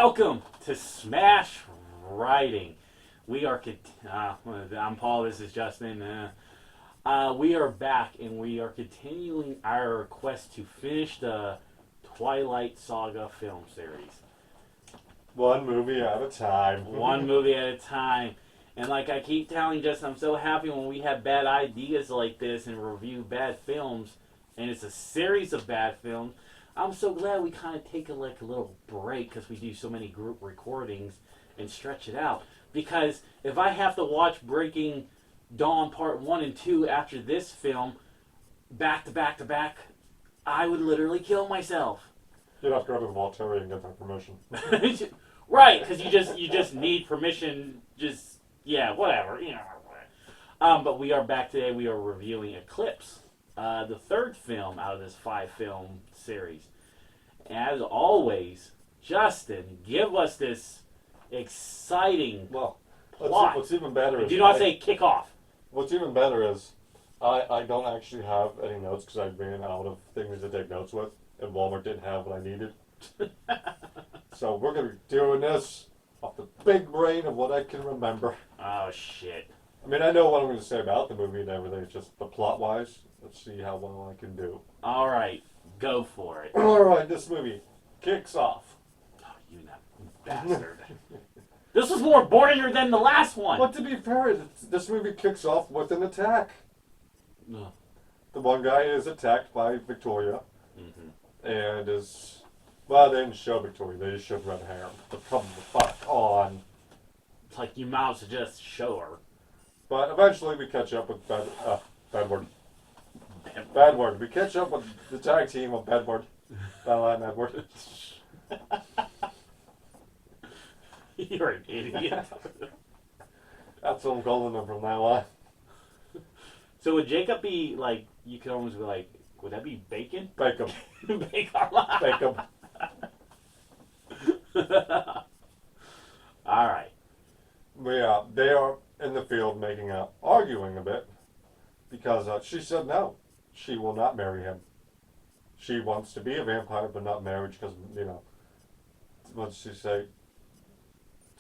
Welcome to Smash Writing. We are. I'm Paul. This is Justin. We are back, and we are continuing our quest to finish the Twilight Saga film series. One movie at a time. One movie at a time. And like I keep telling Justin, I'm so happy when we have bad ideas like this and review bad films, and it's a series of bad films. I'm so glad we kind of take a little break because we do so many group recordings and stretch it out. Because if I have to watch Breaking Dawn Part 1 and 2 after this film, back to back to back, I would literally kill myself. You'd have to go to the Voltaire and get that permission. Right, because you just need permission. Whatever. But we are back today. We are reviewing Eclipse, the third film out of this 5-film series. As always, Justin, give us this exciting plot. What's even better is... Do not say kick off. What's even better is I don't actually have any notes because I ran out of things to take notes with, and Walmart didn't have what I needed. So we're going to be doing this off the big brain of what I can remember. Oh, shit. I mean, I know what I'm going to say about the movie and everything. It's just the plot-wise. Let's see how well I can do. All right. Go for it. All right, this movie kicks off. Oh, you bastard. This was more boringier than the last one. But to be fair, this movie kicks off with an attack. No. The one guy is attacked by Victoria. Mm-hmm. And is... Well, they didn't show Victoria. They just showed red hair. But come the fuck on. It's like you might as well just show her. But eventually we catch up with bad word. We catch up with the tag team of Bedward. Bella and Edward. You're an idiot. That's what I'm calling them from now on. So would Jacob be like, you could almost be like, would that be bacon? Bacon. Bacon. Bacon. Alright. Yeah, they are in the field arguing a bit. Because she said no. She will not marry him. She wants to be a vampire, but not marriage, because, what did she say?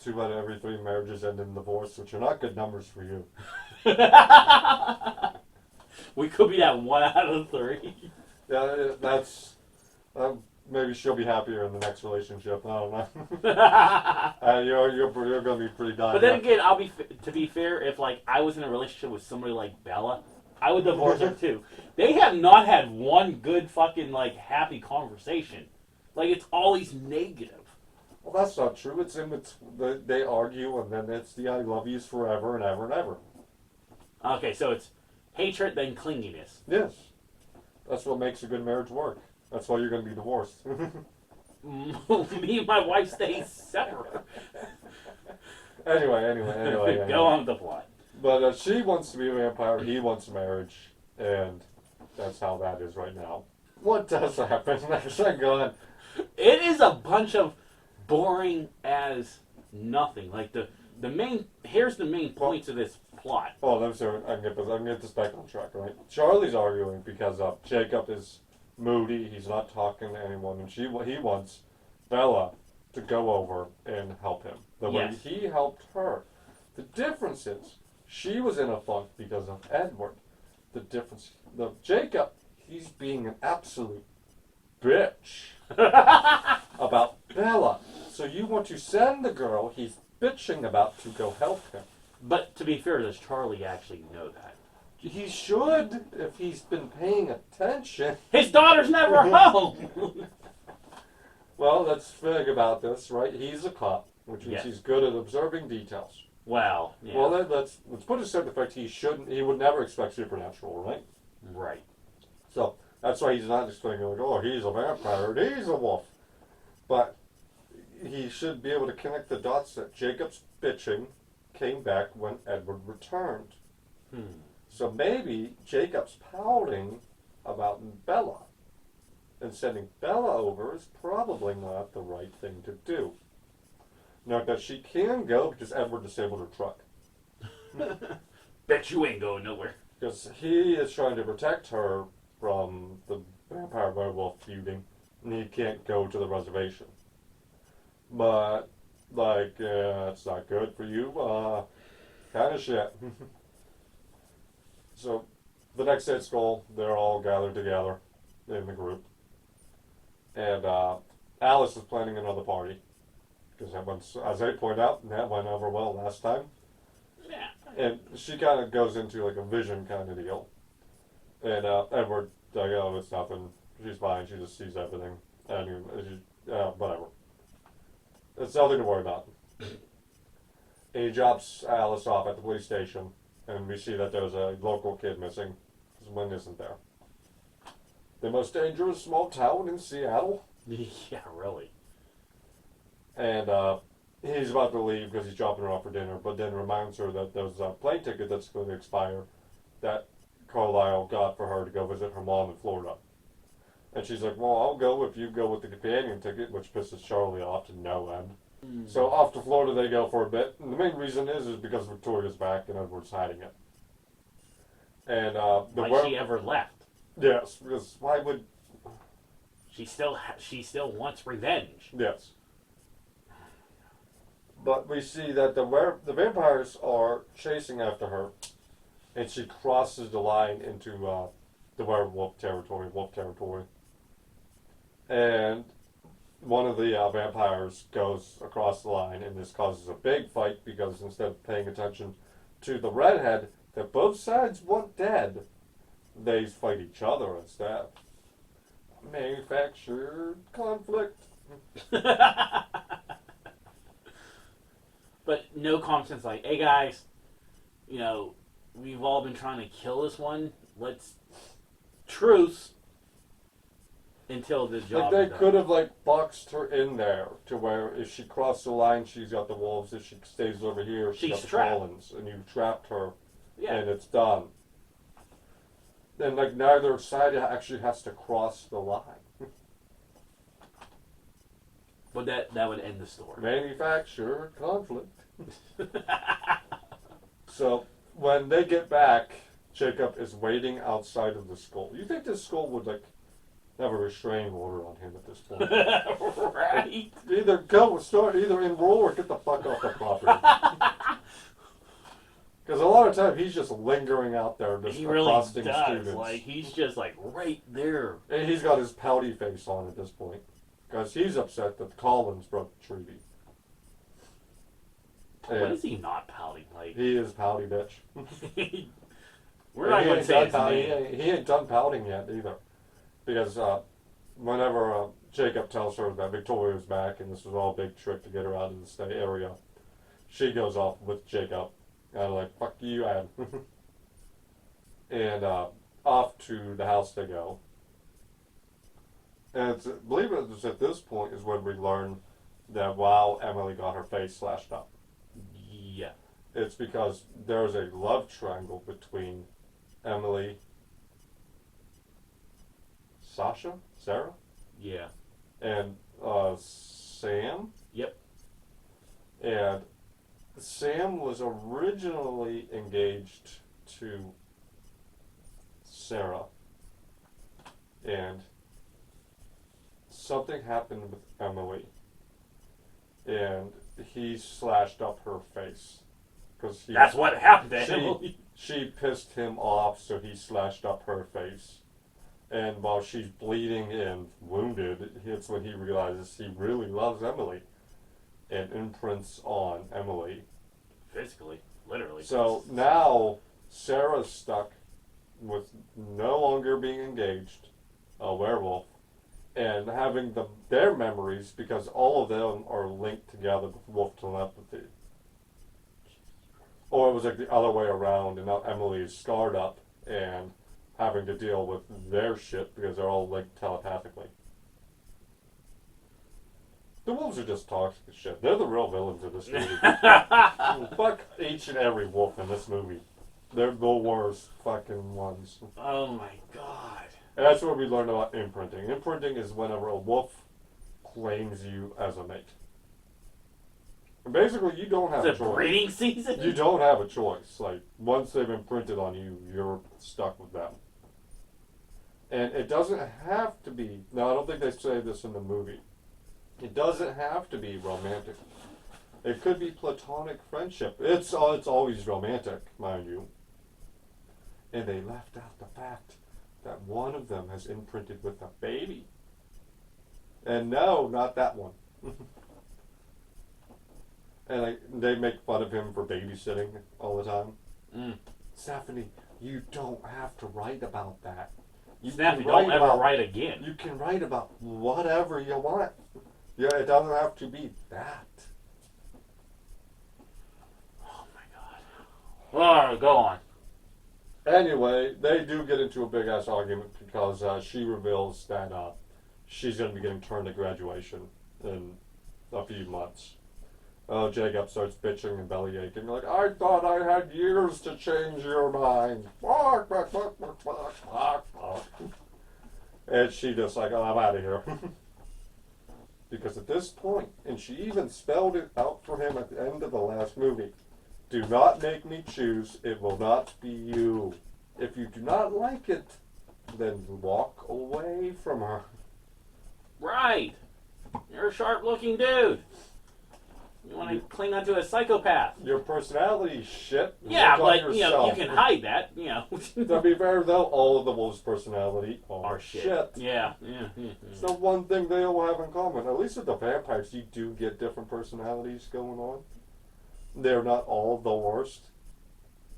2 out of every 3 marriages end in divorce, which are not good numbers for you. We could be that 1 out of 3. Yeah, that's... maybe she'll be happier in the next relationship. I don't know. You're going to be pretty dying. But then again, to be fair, if I was in a relationship with somebody like Bella, I would divorce her too. They have not had one good fucking happy conversation. It's always negative. Well, that's not true. It's they argue and then it's the I love yous forever and ever and ever. Okay, so it's hatred then clinginess. Yes. That's what makes a good marriage work. That's why you're going to be divorced. Me and my wife stay separate. Anyway. Go on with the plot. But she wants to be a vampire, he wants marriage, and that's how that is right now. What does happen next? Go on. It is a bunch of boring as nothing. Here's the main points of this plot. Oh, I'm sorry. I can get this back on track, right? Charlie's arguing because Jacob is moody. He's not talking to anyone, and he wants Bella to go over and help him the way he helped her. The difference is she was in a funk because of Edward. Jacob, he's being an absolute bitch about Bella. So you want to send the girl he's bitching about to go help him. But to be fair, does Charlie actually know that? He should, if he's been paying attention. His daughter's never home! Well, let's think about this, right? He's a cop, which means he's good at observing details. Well, yeah. Well, let's put aside the fact he would never expect supernatural, right? Right. So that's why he's not just thinking he's a vampire and he's a wolf. But he should be able to connect the dots that Jacob's bitching came back when Edward returned. So maybe Jacob's pouting about Bella and sending Bella over is probably not the right thing to do. Note that she can go because Edward disabled her truck. Bet you ain't going nowhere. Because he is trying to protect her from the vampire werewolf feuding, and he can't go to the reservation. but like it's not good for you. Kind of shit. So the next day at school, they're all gathered together in the group, and Alice is planning another party because that went, as I pointed out, that went over well last time. Yeah. And she kind of goes into like a vision kind of deal, and Edward like, oh, it's nothing. She's fine. She just sees everything. And whatever. It's nothing to worry about. And he drops Alice off at the police station, and we see that there's a local kid missing. His one isn't there. The most dangerous small town in Seattle. Yeah, really. And he's about to leave because he's dropping her off for dinner, but then reminds her that there's a plane ticket that's going to expire that Carlisle got for her to go visit her mom in Florida. And she's like, well, I'll go if you go with the companion ticket, which pisses Charlie off to no end. Mm. So off to Florida they go for a bit. And the main reason is because Victoria's back and Edward's hiding it. And why she ever left? Yes, because why would she still wants revenge? Yes. But we see that the vampires are chasing after her, and she crosses the line into the werewolf territory, wolf territory. And one of the vampires goes across the line, and this causes a big fight because instead of paying attention to the redhead that both sides want dead, they fight each other instead. Manufactured conflict. But no common sense, like, hey guys, we've all been trying to kill this one. Let's truce until the job. Like they could have boxed her in there to where if she crossed the line, she's got the wolves. If she stays over here, she's got the Collins, and you trapped her, and it's done. And neither side actually has to cross the line. But that would end the story. Manufactured conflict. So when they get back, Jacob is waiting outside of the school. You think this school would have a restraining order on him at this point? Right. Either enroll or get the fuck off the property. Because a lot of time he's just lingering out there, just accosting students. He's just right there. And he's got his pouty face on at this point. Because he's upset that the Collins broke the treaty. What is he not pouting like? He is pouty, bitch. We're not going to say his name. He ain't done pouting yet either. Because whenever Jacob tells her that Victoria's back and this was all a big trick to get her out of the state area, she goes off with Jacob. And fuck you, Ad. And off to the house they go. And I believe it was at this point is when we learn that Emily got her face slashed up. Yeah. It's because there's a love triangle between Emily, Sarah? Yeah. And Sam? Yep. And Sam was originally engaged to Sarah. And something happened with Emily. And he slashed up her face. That's what happened to Emily. She pissed him off, so he slashed up her face. And while she's bleeding and wounded, it's when he realizes he really loves Emily. And imprints on Emily. Physically, literally. So now Sarah's stuck with no longer being engaged, a werewolf, and having their memories because all of them are linked together with wolf telepathy. Or it was the other way around, and now Emily is scarred up and having to deal with their shit because they're all linked telepathically. The wolves are just toxic as shit. They're the real villains of this movie. Fuck each and every wolf in this movie. They're the worst fucking ones. Oh my god. And that's where we learn about imprinting. Imprinting is whenever a wolf claims you as a mate. And basically, you don't have a choice. It's a breeding season? You don't have a choice. Once they've imprinted on you, you're stuck with them. And it doesn't have to be... No, I don't think they say this in the movie. It doesn't have to be romantic. It could be platonic friendship. It's always romantic, mind you. And they left out the fact that one of them has imprinted with a baby. And no, not that one. And they make fun of him for babysitting all the time. Mm. Stephanie, you don't have to write about that. Stephanie, don't ever write again. You can write about whatever you want. Yeah, it doesn't have to be that. Oh my god. Alright, go on. Anyway, they do get into a big ass argument because she reveals that she's going to be getting turned to graduation in a few months. Oh, Jacob starts bitching and belly aching, like, I thought I had years to change your mind. And she just like, oh, I'm out of here. Because at this point, and she even spelled it out for him at the end of the last movie, do not make me choose, it will not be you. If you do not like it, then walk away from her. Right. You're a sharp-looking dude. You want to cling onto a psychopath. Your personality shit. Yeah, but you can hide that. To be fair, though, all of the wolves' personality are shit. Yeah. It's the one thing they all have in common. At least with the vampires, you do get different personalities going on. They're not all the worst.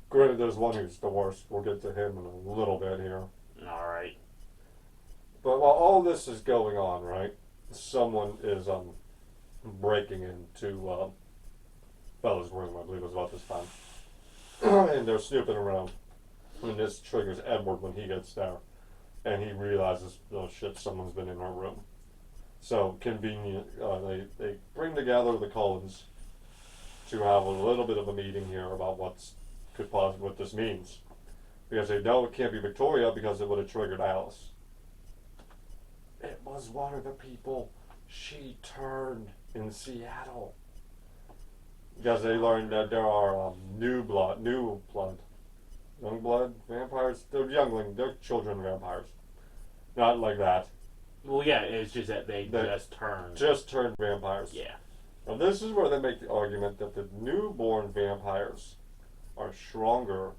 Granted, there's one who's the worst. We'll get to him in a little bit here. All right. But while all this is going on, right, someone is breaking into Bella's room, I believe it was about this time. And they're snooping around. And this triggers Edward when he gets there. And he realizes, oh shit, someone's been in her room. So, convenient, they bring together the Cullens to have a little bit of a meeting here about what this means. Because they know it can't be Victoria because it would have triggered Alice. It was one of the people she turned in Seattle. Because they learned that there are young blood vampires. They're youngling, they're children vampires. Not like that. Well, yeah, it's just that they just turned vampires. Yeah. Now this is where they make the argument that the newborn vampires are stronger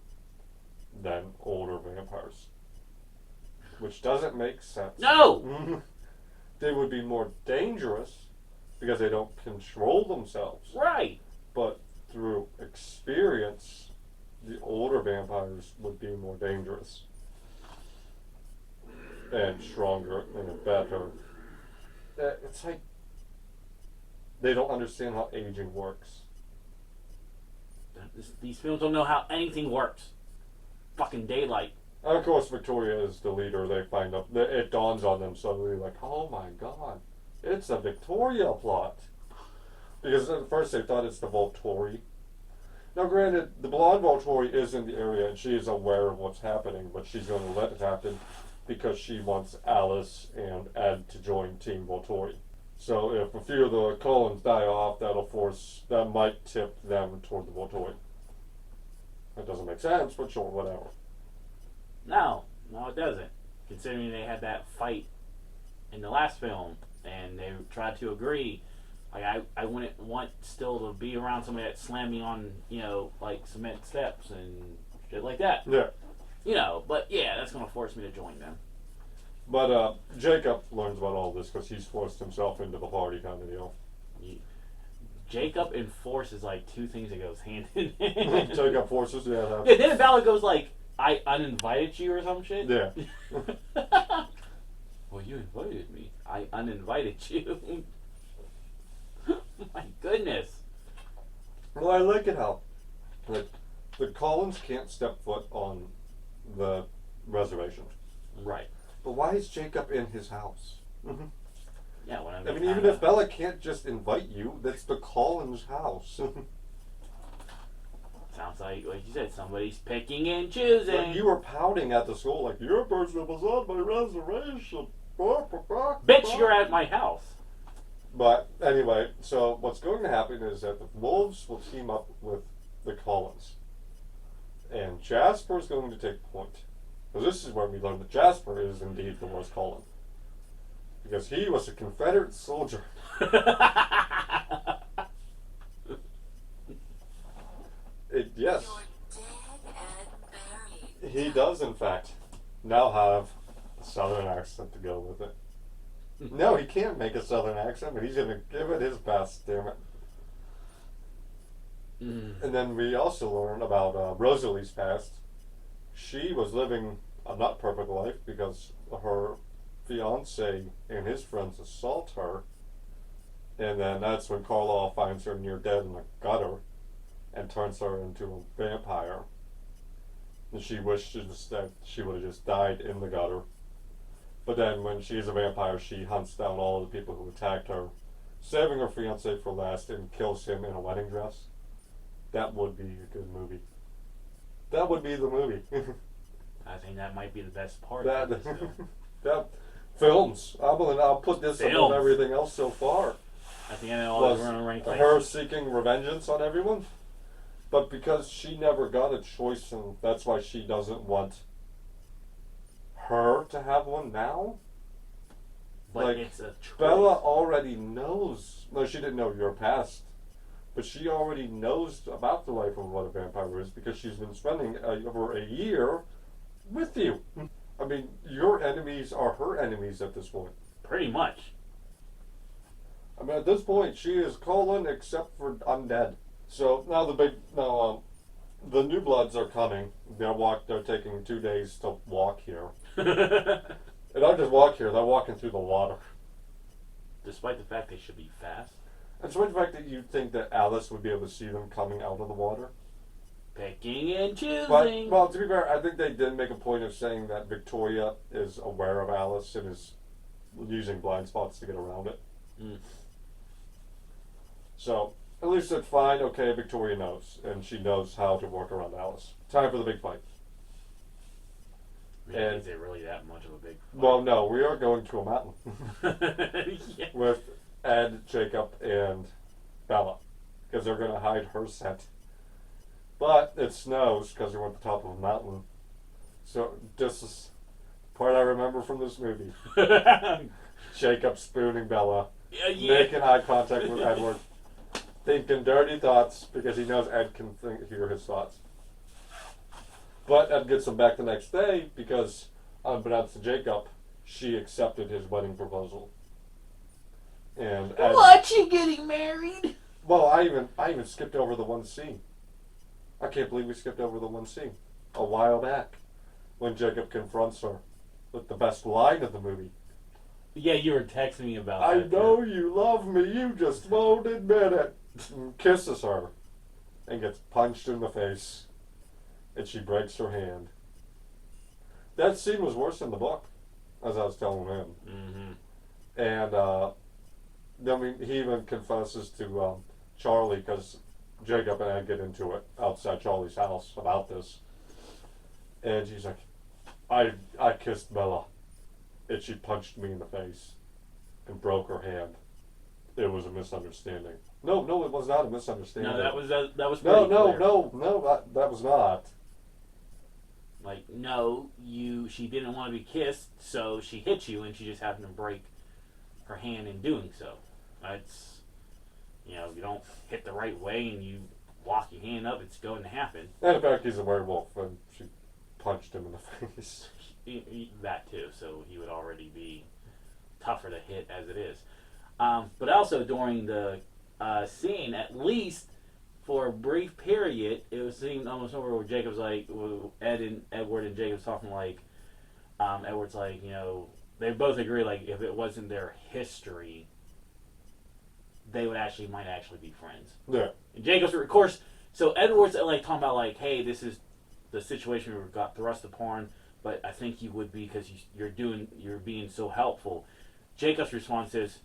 than older vampires. Which doesn't make sense. No! They would be more dangerous because they don't control themselves. Right. But through experience, the older vampires would be more dangerous. And stronger and better. It's like they don't understand how aging works. These films don't know how anything works. Fucking daylight. And of course, Victoria is the leader. They find out, it dawns on them suddenly, like, oh my god, it's a Victoria plot. Because at first they thought it's the Volturi. Now, granted, the blonde Volturi is in the area and she is aware of what's happening, but she's going to let it happen because she wants Alice and Ed to join Team Volturi. So if a few of the Cullens die off, that might tip them toward the Volturi. That doesn't make sense, but sure, whatever. No, it doesn't. Considering they had that fight in the last film, and they tried to agree. Like I wouldn't want still to be around somebody that slammed me on, like cement steps and shit like that. Yeah. But yeah, that's gonna force me to join them. But Jacob learns about all this because he's forced himself into the party kind of deal. Jacob and force is like two things that goes hand in hand. Jacob forces, yeah. Yeah, then Bella goes like, I uninvited you or some shit? Yeah. Well, you invited me. I uninvited you. My goodness. Well, I like it how the Cullens can't step foot on the reservation. Right. But why is Jacob in his house? Yeah, I mean, even if Bella can't just invite you, that's the Cullens' house. Sounds like you said, somebody's picking and choosing. Like you were pouting at the school like, your person was on my reservation. Bitch, you're at my house. But anyway, so what's going to happen is that the wolves will team up with the Cullens. And Jasper's going to take point. Because this is where we learn that Jasper is indeed the worst Cullen. because he was a Confederate soldier. Yes, You're dead and buried. he does in fact now have a southern accent to go with it. No, he can't make a southern accent, but he's going to give it his best, damn it. And then we also learn about Rosalie's past. She was living a not perfect life because her fiance and his friends assault her. And then that's when Carlisle finds her near dead in the gutter and turns her into a vampire. And she wishes that she would have just died in the gutter. But then when she's a vampire, she hunts down all the people who attacked her, saving her fiance for last and kills him in a wedding dress. That would be a good movie. That would be the movie. I think that might be the best part. that, of this, that films. I'll put this above everything else so far. At the end of all, Was we're gonna rank her seeking revengeance on everyone, but because she never got a choice, and that's why she doesn't want her to have one now. But like, it's a choice. Bella already knows. No, she didn't know your past, but she already knows about the life of what a vampire is because she's been spending over a year with you. I mean, your enemies are her enemies at this point. Pretty much. I mean, at this point, she is Colin except for undead. So now the New Bloods are coming. They're taking 2 days to walk here. And not just walk here, they're walking through the water. Despite the fact they should be fast. And despite the fact that you'd think that Alice would be able to see them coming out of the water. Picking and choosing. But, well, to be fair, I think they did make a point of saying that Victoria is aware of Alice and is using blind spots to get around it. So, at least it's fine. Okay, Victoria knows, and she knows how to work around Alice. Time for the big fight. And is it really that much of a big fight? Well, no, we are going to a mountain Yeah. with Ed, Jacob, and Bella, because they're going to hide her scent. But it snows because we're at the top of a mountain. So, this is the part I remember from this movie. Jacob spooning Bella, making eye contact with Edward, thinking dirty thoughts because he knows Ed can hear his thoughts. But Ed gets him back the next day because, unbeknownst to Jacob, she accepted his wedding proposal. And Ed, What? You getting married? well, I even skipped over the one scene. I can't believe we skipped over the one scene a while back when Jacob confronts her with the best line of the movie. Yeah, you were texting me about I that. know you love me, you just won't admit it. And kisses her and gets punched in the face. And she breaks her hand. That scene was worse than the book, as I was telling him. Mm-hmm. And then he even confesses to Charlie, because Jacob and I get into it outside Charlie's house about this. And she's like, I kissed Bella, and she punched me in the face and broke her hand. It was a misunderstanding. No, it was not a misunderstanding. No, that was pretty No, clear. that was not. Like, no, she didn't want to be kissed, so she hit you, and she just happened to break her hand in doing so. That's, you don't hit the right way and you walk your hand up, it's going to happen. And in fact, he's a werewolf, and she punched him in the face. That too, so he would already be tougher to hit as it is. But also during the scene, at least for a brief period, it was seemed almost over where Jacob's like, Edward and Jacob's talking like, Edward's like, they both agree like if it wasn't their history, they might actually be friends. Yeah. And Jacob's, of course, so Edward's like talking about like, hey, this is the situation we got thrust upon, but I think you would be because you're being so helpful. Jacob's response is,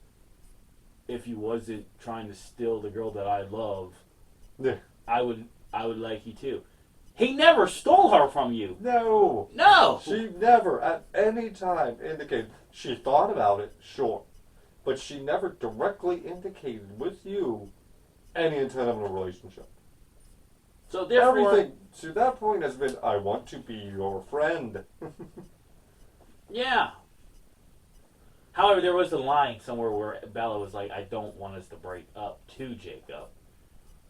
if you wasn't trying to steal the girl that I love, Yeah. I would like you too. He never stole her from you. No. No. She never at any time indicated. She thought about it, sure. But she never directly indicated with you any intent of a relationship. So therefore, Everything to that point has been, I want to be your friend. yeah. However, there was a line somewhere where Bella was like, "I don't want us to break up," to Jacob,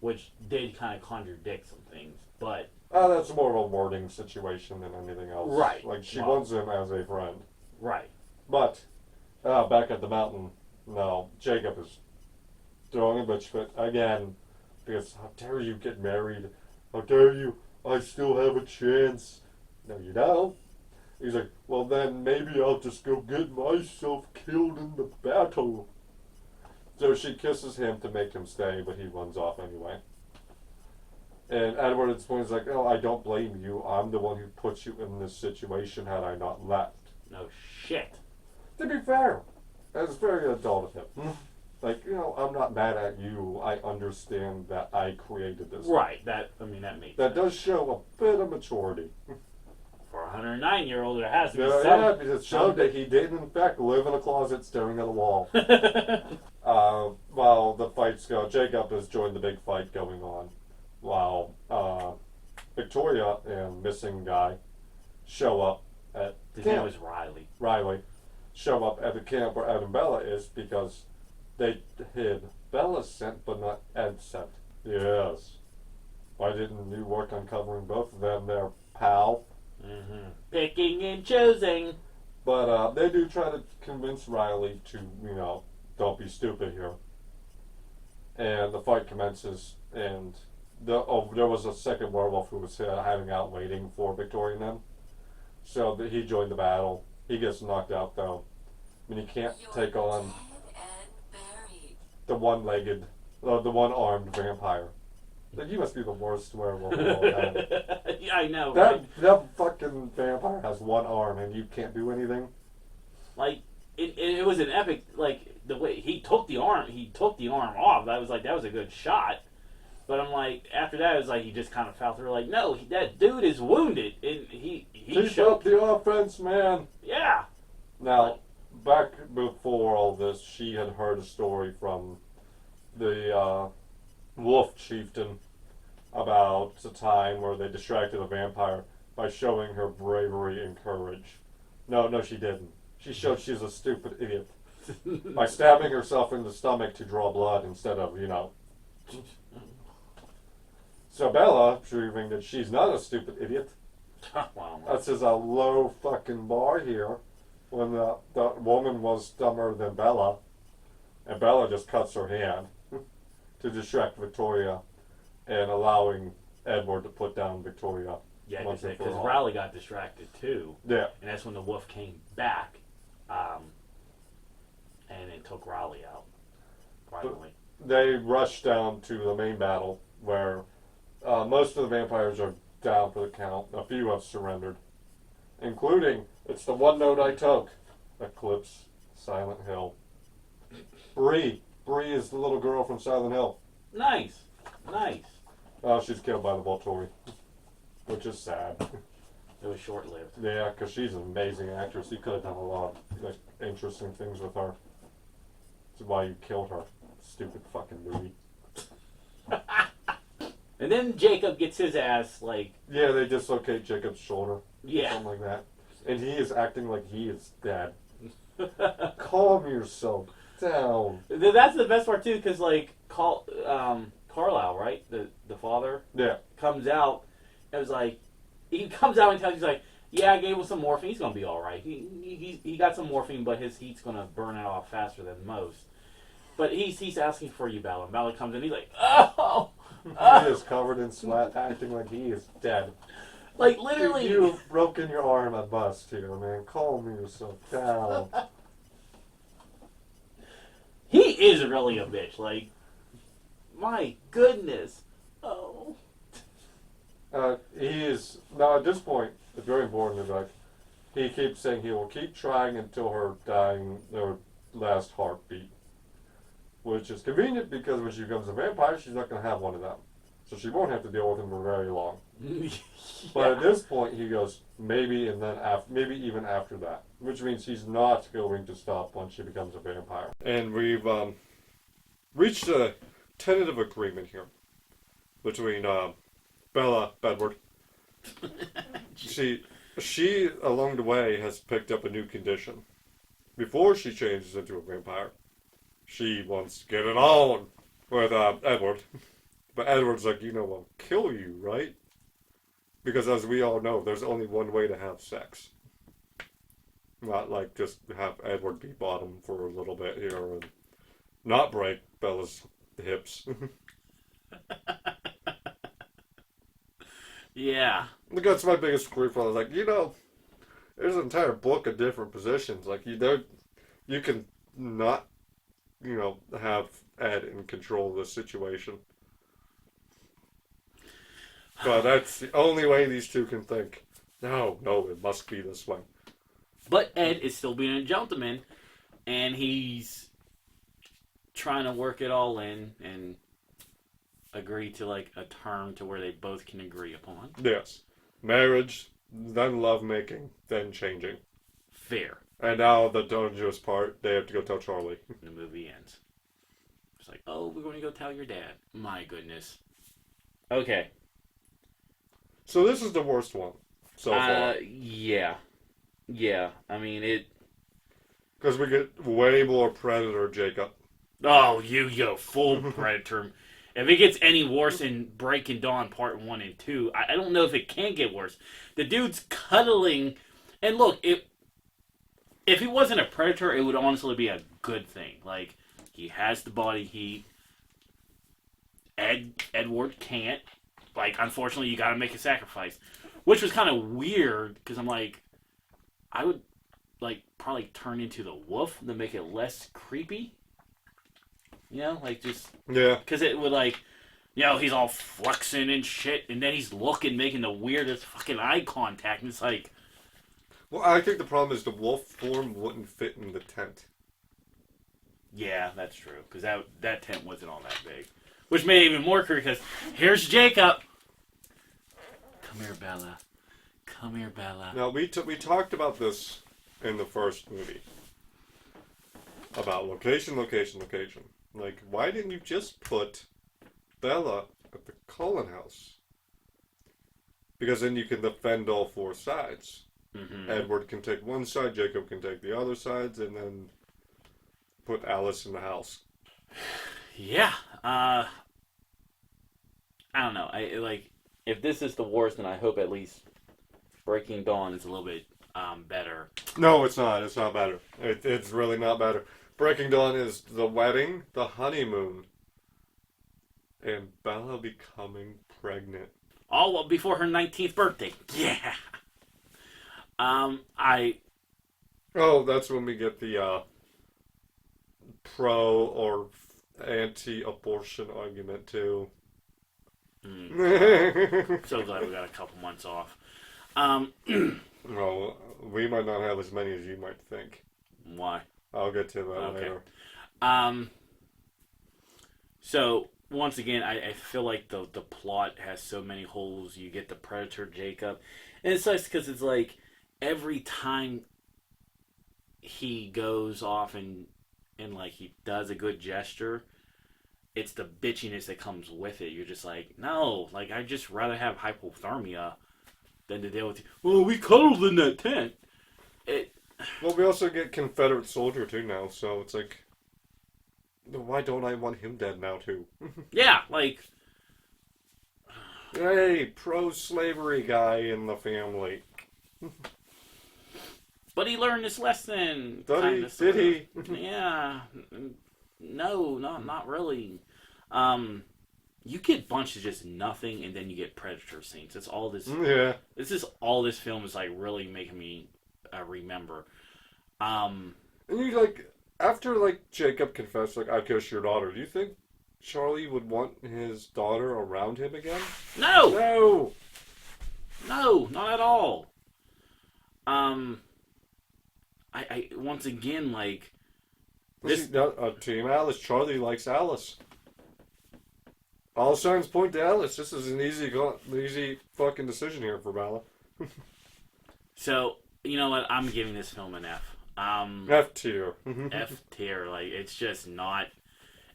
which did kind of contradict some things. But That's more of a wording situation than anything else. Right. Like, she Well- wants him as a friend. right, But, back at the mountain, no, Jacob is throwing a bitch fit again. Because, how dare you get married? How dare you? I still have a chance. No, you don't. He's like, well, then maybe I'll just go get myself killed in the battle. So she kisses him to make him stay, but he runs off anyway. And Edward at this point is like, oh, I don't blame you. I'm the one who put you in this situation had I not left. no shit. To be fair, that's very adult of him. Like, I'm not mad at you. I understand that I created this. Right, that makes That sense. does show a bit of maturity. For a 109-year-old, there has to be Yeah, some. because it showed that he did, in fact, live in a closet staring at a wall. While the fights go, Jacob has joined the big fight going on. While Victoria and missing guy show up at His name camp. was Riley. Riley show up at the camp where Ed and Bella is because they hid Bella's scent but not Ed's scent. Yes. Why didn't you work on covering both of them there, pal? Mm-hmm. Picking and choosing. But they do try to convince Riley to, don't be stupid here. And the fight commences, and there was a second werewolf who was hiding out waiting for Victoria and them. So he joined the battle. He gets knocked out though. I mean, he can't You're take on dead and buried. the one-legged, the one-armed vampire. Like, you must be the worst werewolf of all time. Yeah, I know, right? That fucking vampire has one arm and you can't do anything. Like, it was an epic, like, the way he took the arm off. I was like, that was a good shot. But I'm like, after that, it was like he just kind of fell through. Like, no, that dude is wounded, and he Keep showed. up the offense, man. Yeah. Now, back before all this, she had heard a story from the wolf chieftain about a time where they distracted a vampire by showing her bravery and courage. No, she didn't. She showed she's a stupid idiot by stabbing herself in the stomach to draw blood instead of, So Bella, proving that she's not a stupid idiot, Wow. that's just a low fucking bar here. When the woman was dumber than Bella, and Bella just cuts her hand to distract Victoria, and allowing Edward to put down Victoria. Yeah, once and for because all. Riley got distracted too, Yeah, and that's when the wolf came back, and it took Riley out. Finally. they rush down to the main battle where most of the vampires are down for the count. A few have surrendered, including, it's the one note I took, Eclipse, Silent Hill. Bree is the little girl from Silent Hill. Nice. She's killed by the Volturi, which is sad. It was short-lived. Yeah, because she's an amazing actress. You could have done a lot of interesting things with her. That's why you killed her. Stupid fucking movie. And then Jacob gets his ass like, Yeah, they dislocate Jacob's shoulder. yeah. Something like that. And he is acting like he is dead. Calm yourself down. That's the best part too, because like Carlisle, right, the father Yeah. comes out and was like, he comes out and tells you, he's like, yeah, I gave him some morphine. He's gonna be all right. He got some morphine, but his heat's gonna burn it off faster than most. But he's asking for you, Bella. And Bella comes in. He's like, oh. He is covered in sweat, acting like he is dead. Like literally. You've broken your arm at bust here, man. Calm yourself down. He is really a bitch. Like, my goodness. Oh. He is now at this point. It's very important that he keeps saying he will keep trying until her last heartbeat, which is convenient because when she becomes a vampire, she's not going to have one of them, so she won't have to deal with him for very long. But at this point, he goes maybe, and then maybe even after that, which means he's not going to stop once she becomes a vampire. And we've reached a tentative agreement here between Bella, Bedward. She along the way has picked up a new condition, before she changes into a vampire, she wants to get it on with Edward. But Edward's like, I'll kill you, right? Because as we all know, there's only one way to have sex. Not like just have Edward be bottom for a little bit here and not break Bella's hips. Yeah. Look, that's my biggest grief. I was like, there's an entire book of different positions. Like, you can not, have Ed in control of the situation. But that's the only way these two can think. No, it must be this way. But Ed is still being a gentleman, and he's trying to work it all in and agree to, like, a term to where they both can agree upon. Yes. Marriage, then lovemaking, then changing. Fair. And now the dangerous part, they have to go tell Charlie. The movie ends. It's like, oh, we're going to go tell your dad. My goodness. Okay. So this is the worst one so far. Yeah. Yeah. I mean, it... Because we get way more Predator Jacob. Oh, you go full Predator. If it gets any worse than Breaking Dawn Part 1 and 2, I don't know if it can get worse. The dude's cuddling... And look, if he wasn't a Predator, it would honestly be a good thing. Like, he has the body heat. Edward can't. Like, unfortunately, you gotta make a sacrifice. Which was kind of weird, because I'm like, I would, like, probably turn into the wolf to make it less creepy. Like, just... Yeah. Because it would, like, he's all flexing and shit, and then he's looking, making the weirdest fucking eye contact, and it's like... Well, I think the problem is the wolf form wouldn't fit in the tent. Yeah, that's true, because that tent wasn't all that big. Which made it even more creepy, because here's Jacob. Come here, Bella. Come here, Bella. Now, we talked about this in the first movie. About location. Like, why didn't you just put Bella at the Cullen house? Because then you can defend all four sides. Mm-hmm. Edward can take one side, Jacob can take the other sides, and then put Alice in the house. Yeah. I don't know. If this is the worst, then I hope at least Breaking Dawn is a little bit better. No, it's not. It's not better. It's really not better. Breaking Dawn is the wedding, the honeymoon, and Bella becoming pregnant. Oh, well, before her 19th birthday. Yeah. Oh, that's when we get the pro or anti-abortion argument too. So glad we got a couple months off. Well, we might not have as many as you might think. Why? I'll get to that later. So once again, I feel like the plot has so many holes. You get the Predator Jacob, and it's nice because it's like every time he goes off and like he does a good gesture, it's the bitchiness that comes with it. You're just like, no, like I'd just rather have hypothermia than to deal with you. Well, we cuddled in that tent. Well, we also get Confederate soldier too now, so it's like, why don't I want him dead now too? Yeah, like, hey, pro-slavery guy in the family. but he learned his lesson. Did he? Yeah. No, not really. You get a bunch of just nothing, and then you get Predator scenes. That's all this. Yeah. This is all this film is like really making me remember. And you like after like Jacob confessed like I kissed your daughter. Do you think Charlie would want his daughter around him again? No, not at all. I once again like this. Team Alice. Charlie likes Alice. All signs point to Alice. This is an easy fucking decision here for Bella. So you know what? I'm giving this film an F. F tier. F tier. Like it's just not.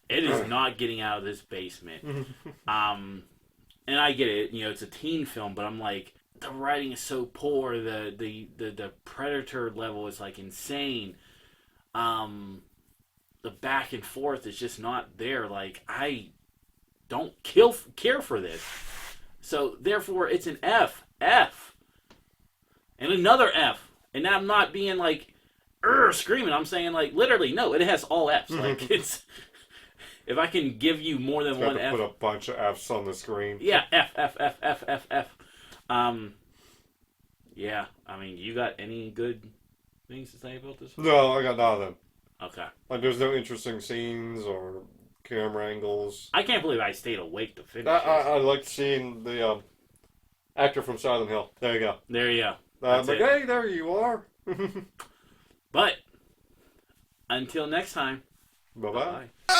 It is not getting out of this basement. And I get it. You know, it's a teen film, but I'm like, the writing is so poor. The Predator level is like insane. the back and forth is just not there. Like, I don't care for this. So, therefore, it's an F. F. And another F. And I'm not being like, screaming. I'm saying, like, literally, no, it has all Fs. Like, it's... If I can give you more than one F... put a bunch of Fs on the screen. Yeah, F, F, F, F, F, F. Yeah, I mean, you got any good things to say about this one? No, I got nothing. Okay. Like, there's no interesting scenes or camera angles. I can't believe I stayed awake to finish I liked seeing the actor from Silent Hill. There you go. There you go. I'm like, hey, there you are. But, until next time, Bye-bye. bye.